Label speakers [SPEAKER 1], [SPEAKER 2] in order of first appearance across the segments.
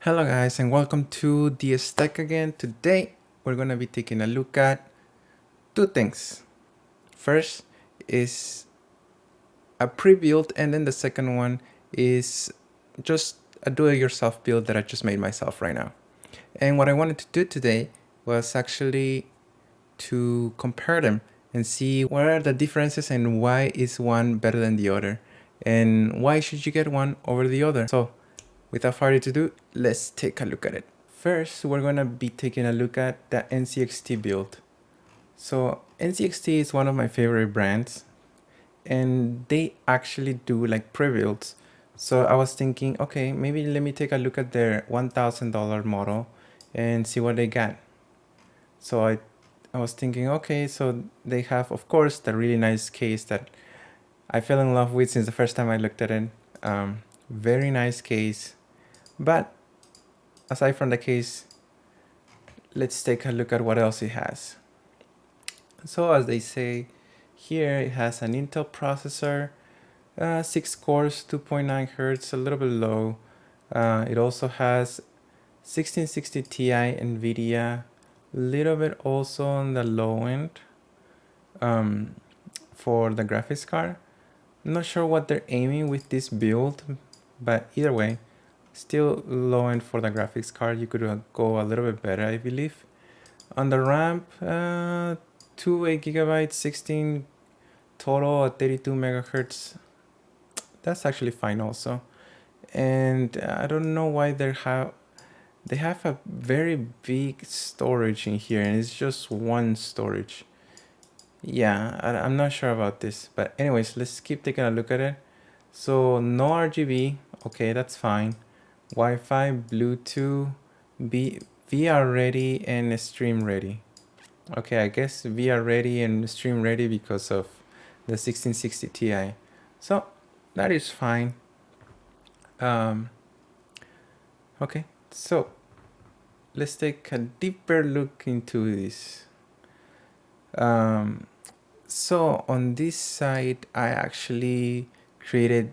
[SPEAKER 1] Hello guys and welcome to the stack again. Today we're going to be taking a look at two things. First is a pre-build, and then the second one is just a do-it-yourself build that I just made myself right now. And what I wanted to do today was actually to compare them and see what are the differences and why is one better than the other and why should you get one over the other. So without further ado, let's take a look at it. First, we're going to be taking a look at the NZXT build. So NZXT is one of my favorite brands and they actually do like pre-builds. So I was thinking, okay, maybe let me take a look at their $1,000 model and see what they got. So I was thinking, okay, so they have, of course, the really nice case that I fell in love with since the first time I looked at it. Very nice case. But aside from the case, let's take a look at what else it has. So as they say here, it has an Intel processor, 6 cores, 2.9 Hertz, a little bit low. It also has 1660 Ti NVIDIA, a little bit also on the low end for the graphics card. I'm not sure what they're aiming with this build, but either way, still low end for the graphics card. You could go a little bit better, I believe. On the RAM, 2 8 gigabytes, 16 total at 32 megahertz. That's actually fine also. And I don't know why they have a very big storage in here, and it's just one storage. Yeah, I'm not sure about this, but anyways, let's keep taking a look at it. So no RGB, okay, that's fine. Wi-Fi, Bluetooth, VR ready and stream ready. Okay, I guess VR ready and stream ready because of the 1660 Ti. So that is fine. Okay, so let's take a deeper look into this. So on this side, I actually created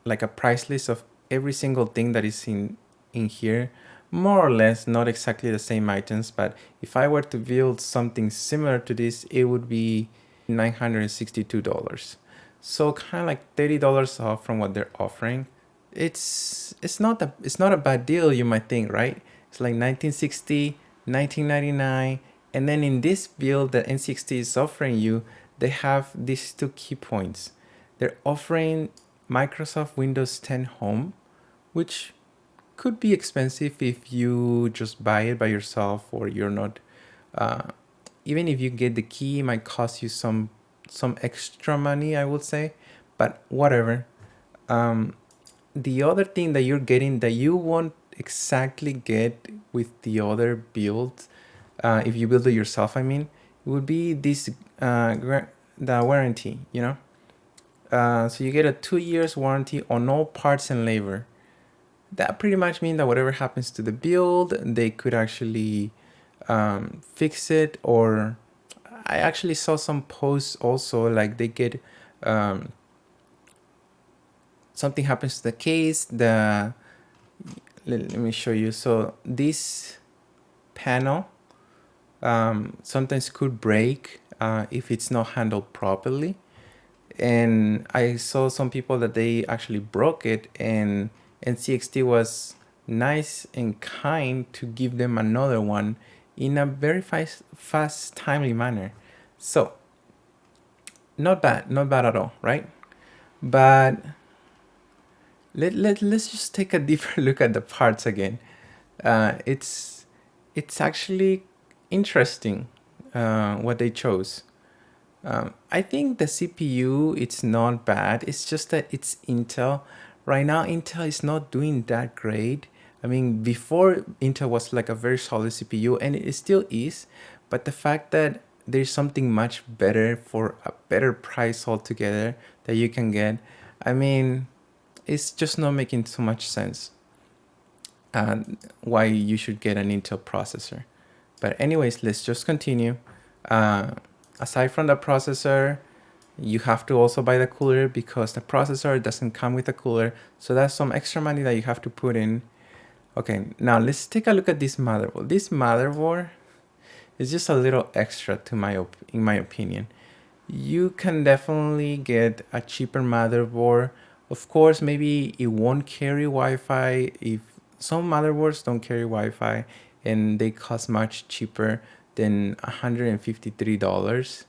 [SPEAKER 1] like a price list of every single thing that is in here, more or less, not exactly the same items, but if I were to build something similar to this, it would be $962. So kind of like $30 off from what they're offering. It's not a bad deal, you might think, right? It's like 1960, 1999, and then in this build that NZXT is offering you, they have these two key points. They're offering Microsoft Windows 10 Home, which could be expensive if you just buy it by yourself, or you're not, even if you get the key, it might cost you some extra money, I would say, but whatever. The other thing that you're getting that you won't exactly get with the other builds, if you build it yourself, I mean, it would be this the warranty, you know. So you get a 2 years warranty on all parts and labor. That pretty much means that whatever happens to the build, they could actually fix it. Or I actually saw some posts also, like they get something happens to the case, let me show you. So this panel sometimes could break if it's not handled properly. And I saw some people that they actually broke it, and NZXT was nice and kind to give them another one in a very fast, timely manner. So not bad at all, right? But let's just take a deeper look at the parts again. It's actually interesting what they chose. I think the CPU, it's not bad. It's just that it's Intel. Right now, Intel is not doing that great. I mean, before Intel was like a very solid CPU, and it still is. But the fact that there's something much better for a better price altogether that you can get, I mean, it's just not making too much sense. Why you should get an Intel processor. But anyways, let's just continue. Aside from the processor, you have to also buy the cooler because the processor doesn't come with a cooler. So that's some extra money that you have to put in. Okay, now let's take a look at this motherboard. This motherboard is just a little extra to in my opinion. You can definitely get a cheaper motherboard. Of course, maybe it won't carry Wi-Fi. If some motherboards don't carry Wi-Fi and they cost much cheaper than $153.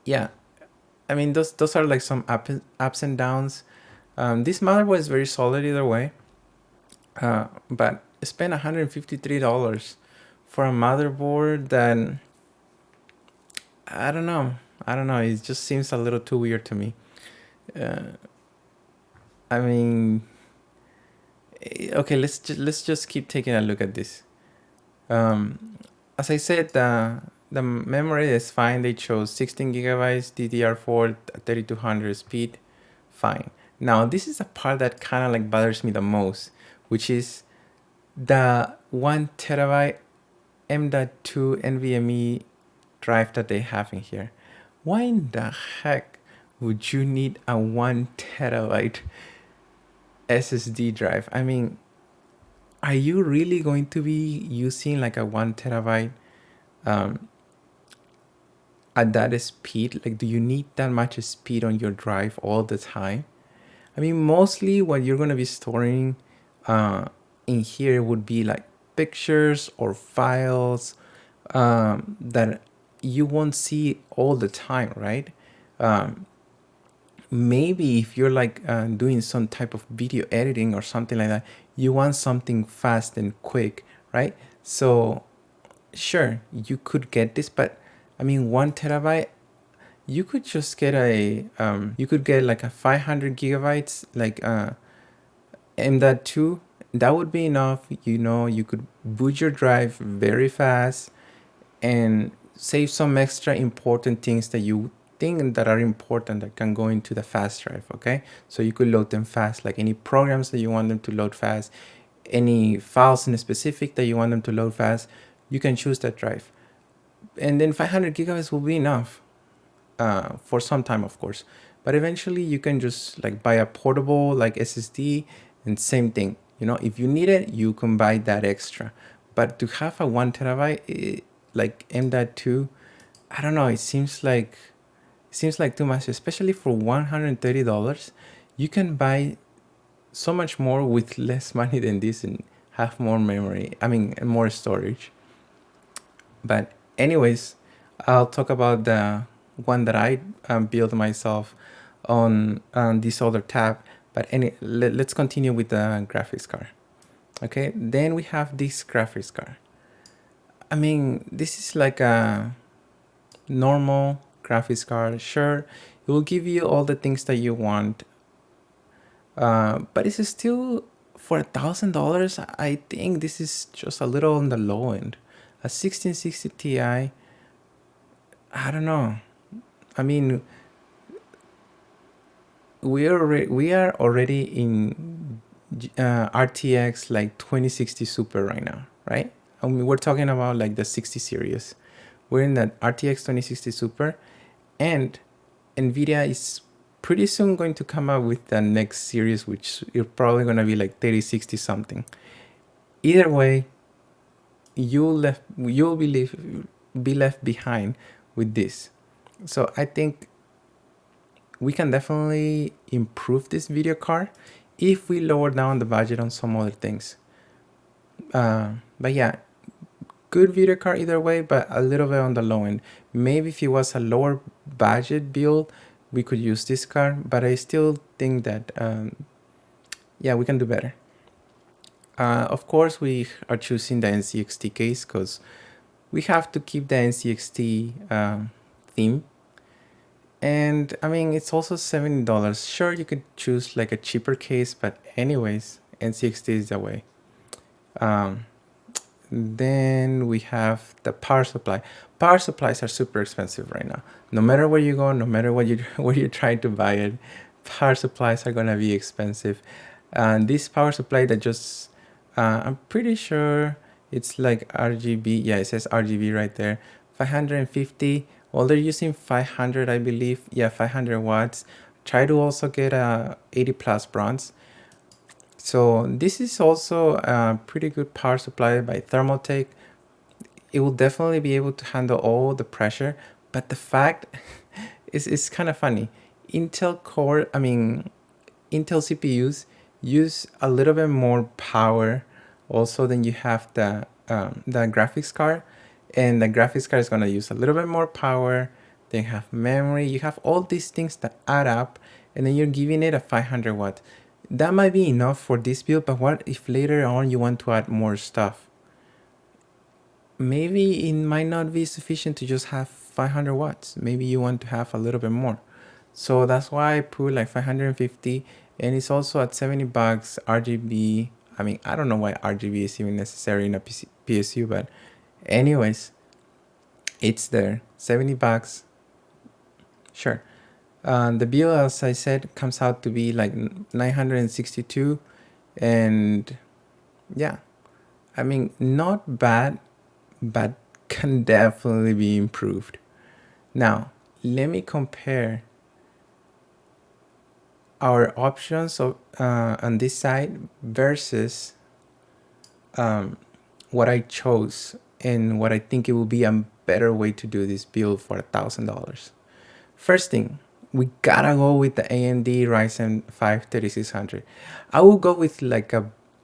[SPEAKER 1] Yeah, I mean those are like some ups and downs. This motherboard is very solid either way, but spend $153 for a motherboard that I don't know. It just seems a little too weird to me. I mean, okay, let's just keep taking a look at this. As I said, the memory is fine. They chose 16 gigabytes, DDR4, 3200 speed, fine. Now this is the part that kind of like bothers me the most, which is the 1 terabyte M.2 NVMe drive that they have in here. Why in the heck would you need a 1 terabyte SSD drive? I mean, are you really going to be using like a 1 terabyte at that speed? Like, do you need that much speed on your drive all the time? I mean, mostly what you're going to be storing in here would be like pictures or files that you won't see all the time, right? Maybe if you're like doing some type of video editing or something like that, you want something fast and quick, right? So sure, you could get this, but I mean, 1 terabyte, you could just get a you could get like a 500 gigabytes like M.2. That would be enough. You know, you could boot your drive very fast and save some extra important things that you think that are important that can go into the fast drive. Okay, so you could load them fast, like any programs that you want them to load fast, any files in specific that you want them to load fast, you can choose that drive. And then 500 gigabytes will be enough for some time, of course, but eventually you can just like buy a portable like SSD, and same thing, you know, if you need it, you can buy that extra. But to have a 1 terabyte like M.2, I don't know, it seems like too much, especially for $130. You can buy so much more with less money than this and have more memory, I mean more storage. But anyways, I'll talk about the one that I built myself on this other tab. But let's continue with the graphics card. Okay, then we have this graphics card. I mean, this is like a normal graphics card. Sure, it will give you all the things that you want, but it's still for $1,000. I think this is just a little on the low end. A 1660 Ti, I don't know. I mean, we are already in RTX like 2060 Super right now, right? I mean, we're talking about like the 60 series. We're in the RTX 2060 Super, and NVIDIA is pretty soon going to come out with the next series, which is probably going to be like 3060 something. Either way, you'll be left behind with this. So I think we can definitely improve this video card if we lower down the budget on some other things. But yeah, good video card either way, but a little bit on the low end. Maybe if it was a lower budget build, we could use this card, but I still think that yeah, we can do better. Of course, we are choosing the NZXT case because we have to keep the NZXT theme. And I mean, it's also $70. Sure, you could choose like a cheaper case, but anyways, NZXT is the way. Then we have the power supply. Power supplies are super expensive right now. No matter where you go, no matter what where you're trying to buy it, power supplies are gonna be expensive. And this power supply that just, I'm pretty sure it's like RGB. Yeah, it says RGB right there. 550. Well, they're using 500, I believe. Yeah, 500 watts. Try to also get a 80 plus bronze. So this is also a pretty good power supply by Thermaltake. It will definitely be able to handle all the pressure, but the fact is kind of funny. Intel CPUs use a little bit more power also than you have the graphics card, and the graphics card is going to use a little bit more power. Then you have memory, you have all these things that add up, and then you're giving it a 500 watt. That might be enough for this build, but what if later on you want to add more stuff? Maybe it might not be sufficient to just have 500 watts. Maybe you want to have a little bit more. So that's why I put like 550, and it's also at 70 bucks RGB. I mean, I don't know why RGB is even necessary in a PSU, but anyways, it's there. 70 bucks. Sure. The bill, as I said, comes out to be like 962, and yeah, I mean, not bad, but can definitely be improved. Now, let me compare our options on this side versus what I chose and what I think it will be a better way to do this build for $1,000. First thing, we gotta go with the AMD Ryzen 5 3600. I will go with like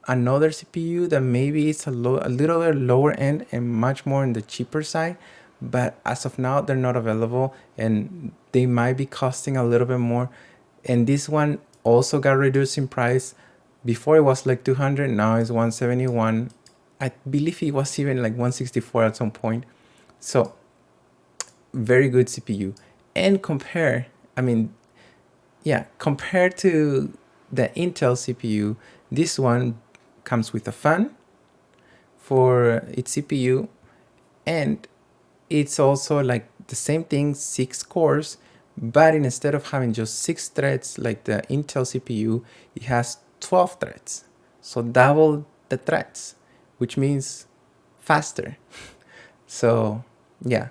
[SPEAKER 1] another CPU that maybe it's a little bit lower end and much more on the cheaper side, but as of now they're not available and they might be costing a little bit more. And this one also got reduced in price. Before it was like 200, now it's 171. I believe it was even like 164 at some point. So very good CPU. And compared to the Intel CPU, this one comes with a fan for its CPU, and it's also like the same thing, 6 cores, but instead of having just 6 threads like the Intel CPU, it has 12 threads. So double the threads, which means faster. So yeah,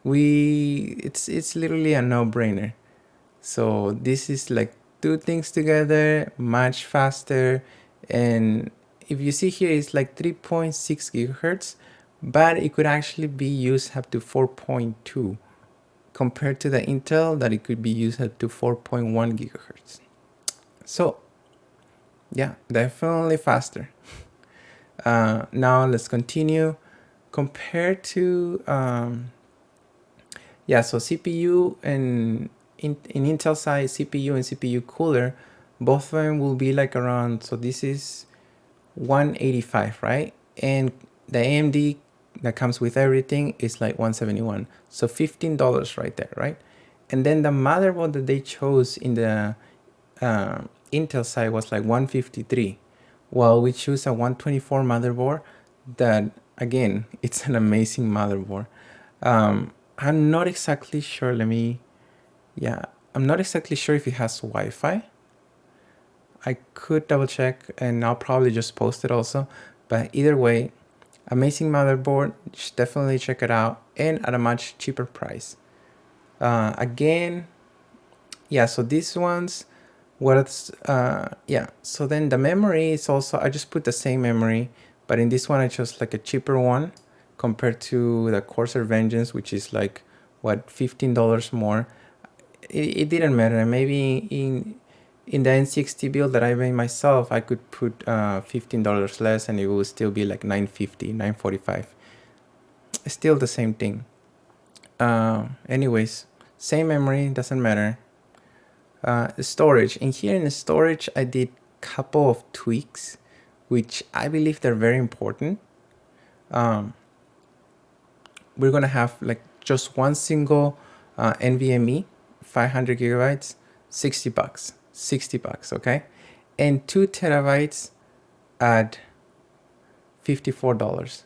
[SPEAKER 1] it's literally a no-brainer. So this is like two things together, much faster. And if you see here, it's like 3.6 gigahertz, but it could actually be used up to 4.2 compared to the Intel that it could be used up to 4.1 gigahertz. So yeah, definitely faster. Now let's continue. Compared to so CPU and in Intel side, CPU and CPU cooler, both of them will be like around, so this is 185, right? And the AMD that comes with everything is like 171. So $15 right there, right? And then the motherboard that they chose in the Intel side was like 153, while we choose a 124 motherboard that, again, it's an amazing motherboard. I'm not exactly sure. I'm not exactly sure if it has Wi-Fi. I could double check and I'll probably just post it also. But either way, amazing motherboard. Just definitely check it out, and at a much cheaper price. So these ones, so then the memory is also, I just put the same memory, but in this one I chose like a cheaper one compared to the Corsair Vengeance, which is like what, $15 more. It didn't matter. Maybe in the NZXT build that I made myself, I could put $15 less and it will still be like $950, $945. Still the same thing. Anyways, same memory, doesn't matter. Storage. And here in the storage, I did a couple of tweaks, which I believe they're very important. We're gonna have like just one single NVMe, 500 gigabytes, 60 bucks, okay? And 2 terabytes at $54.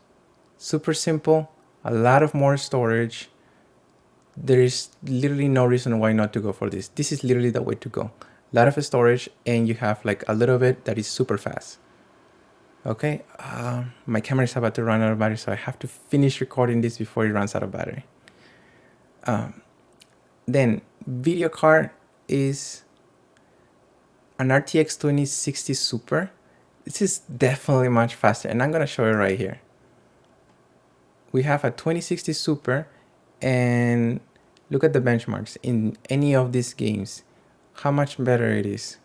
[SPEAKER 1] Super simple, a lot of more storage. There is literally no reason why not to go for this. This is literally the way to go. A lot of storage, and you have like a little bit that is super fast. Okay, my camera is about to run out of battery, so I have to finish recording this before it runs out of battery. Then video card is an RTX 2060 Super, this is definitely much faster, and I'm gonna show it right here. We have a 2060 Super, and look at the benchmarks in any of these games, how much better it is.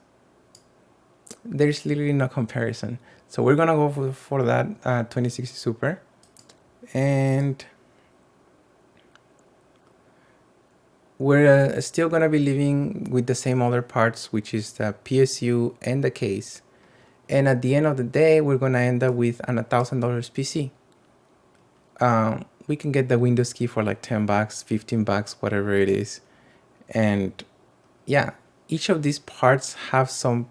[SPEAKER 1] There's literally no comparison. So we're gonna go for that 2060 Super, and we're still gonna be living with the same other parts, which is the PSU and the case. And at the end of the day, we're gonna end up with an $1,000 PC. We can get the Windows key for like 10 bucks, 15 bucks, whatever it is. And yeah, each of these parts have some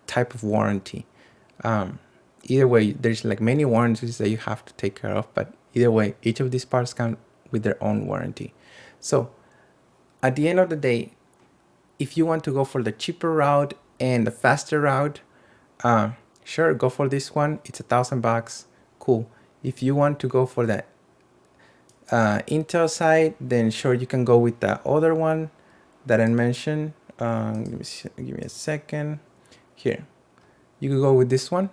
[SPEAKER 1] type of warranty. Either way, there's like many warranties that you have to take care of, but either way, each of these parts come with their own warranty. So at the end of the day, if you want to go for the cheaper route and the faster route, sure, go for this one. It's $1,000, cool. If you want to go for the Intel side, then sure, you can go with the other one that I mentioned. Give me a second. Here, you could go with this one.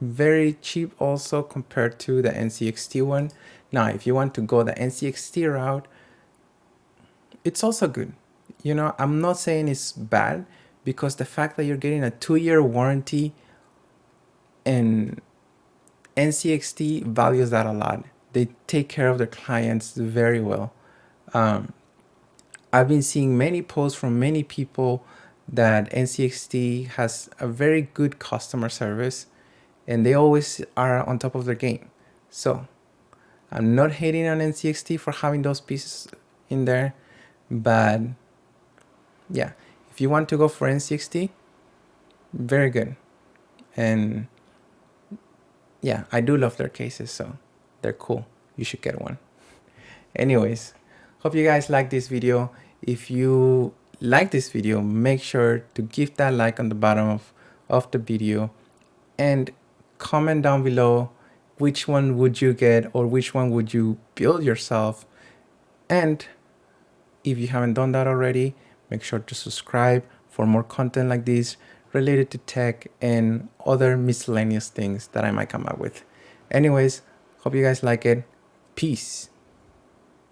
[SPEAKER 1] Very cheap also compared to the NZXT one. Now, if you want to go the NZXT route, it's also good. You know, I'm not saying it's bad, because the fact that you're getting a 2-year warranty, and NZXT values that a lot. They take care of their clients very well. I've been seeing many posts from many people that NZXT has a very good customer service, and they always are on top of their game. So I'm not hating on NZXT for having those pieces in there, but yeah, if you want to go for NZXT, very good. And yeah, I do love their cases, so they're cool. You should get one. Anyways, hope you guys like this video. If you like this video, make sure to give that like on the bottom of the video, and comment down below which one would you get, or which one would you build yourself. And if you haven't done that already, make sure to subscribe for more content like this related to tech and other miscellaneous things that I might come up with. Anyways, hope you guys like it. Peace.